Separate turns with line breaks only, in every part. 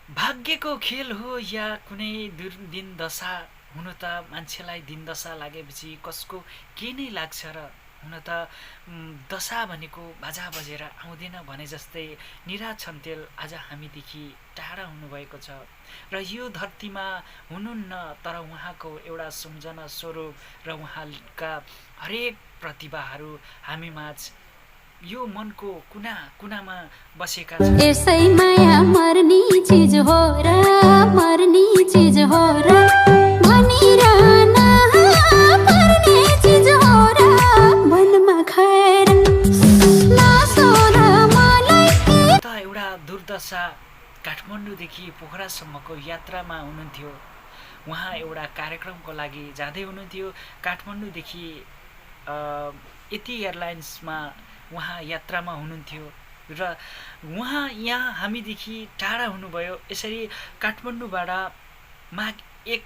भाग्यको खेल हो या कुनै दिन दशा। हुन त मान्छेलाई दिन दशा लागेपछि कसको के नै लाग्छ र। हुन त दशा भनेको बाजा बजेर आउँदैन भने जस्तै निराज छन्तेल आज हामीदेखि टाढा हुनुभएको छ र यो धरतीमा हुनुहुन्न, तर उहाँको एउटा सम्झना स्वरूप र उहाँका हरेक प्रतिभाहरू हामीमाझ यो मनको कुना कुनामा बसेका छन्।
यसै माया मर्नी चीज हो र, मर्नी चीज हो र, भनिरहन पर्ने चीज हो र, वनमा खैर नसोध मलाई।
त एउटा दुर्दशा काठमाडौँदेखि पोखरासम्मको यात्रामा हुनुहुन्थ्यो। उहाँ एउटा कार्यक्रमको लागि जाँदै हुनुहुन्थ्यो काठमाडौँदेखि यति एयरलाइन्समा उहाँ यात्रामा हुनुहुन्थ्यो र उहाँ यहाँ हामीदेखि टाढा हुनुभयो। यसरी काठमाडौँबाट माघ 1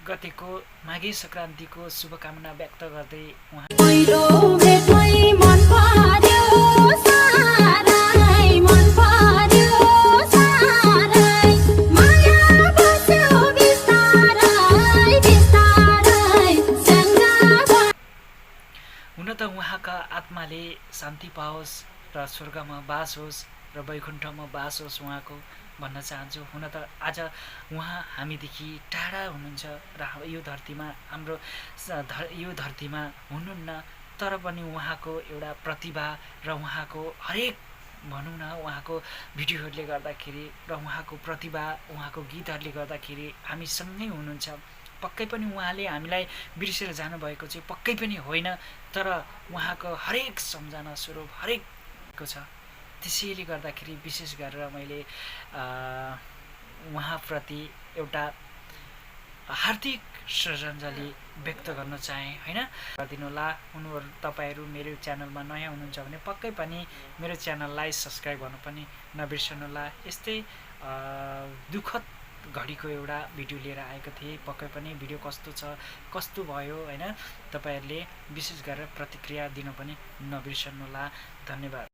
गतेको माघे सङ्क्रान्तिको शुभकामना व्यक्त गर्दै उहाँ
पहिलो भेटमै मन पर्यो सारै, मन पर्यो सारै, माया बस्यो बिस्तारै बिस्तारै सँगै।
हुन त उहाँका आत्माले शान्ति पाओस् र स्वर्गमा बास होस् र वैकुण्ठमा बास होस् उहाँको भन्न चाहन्छु। हुन त आज उहाँ हामीदेखि टाढा हुनुहुन्छ र यो धरतीमा हाम्रो यो धरतीमा हुनुहुन्न, तर पनि उहाँको एउटा प्रतिभा र उहाँको हरेक भनौँ न उहाँको भिडियोहरूले गर्दाखेरि र उहाँको प्रतिभा उहाँको गीतहरूले गर्दाखेरि हामी सँगै हुनुहुन्छ। पक्कै पनि उहाँले हामीलाई बिर्सेर जानुभएको चाहिँ पक्कै पनि होइन, तर उहाँको हरेक सम्झना स्वरूप हरेकको छ। त्यसैले गर्दाखेरि विशेष गरेर मैले उहाँप्रति एउटा हार्दिक श्रद्धाञ्जली व्यक्त गर्न चाहेँ होइन। गरिदिनुहोला। तपाईँहरू मेरो च्यानलमा नयाँ हुनुहुन्छ भने पक्कै पनि मेरो च्यानललाई सब्सक्राइब गर्नु पनि नबिर्सनुहोला। यस्तै दुःखद घडीको एउटा भिडियो लिएर आएको थिएँ। पक्कै पनि भिडियो कस्तो छ कस्तो भयो होइन, तपाईँहरूले विशेष गरेर प्रतिक्रिया दिन पनि नबिर्सनुहोला। धन्यवाद।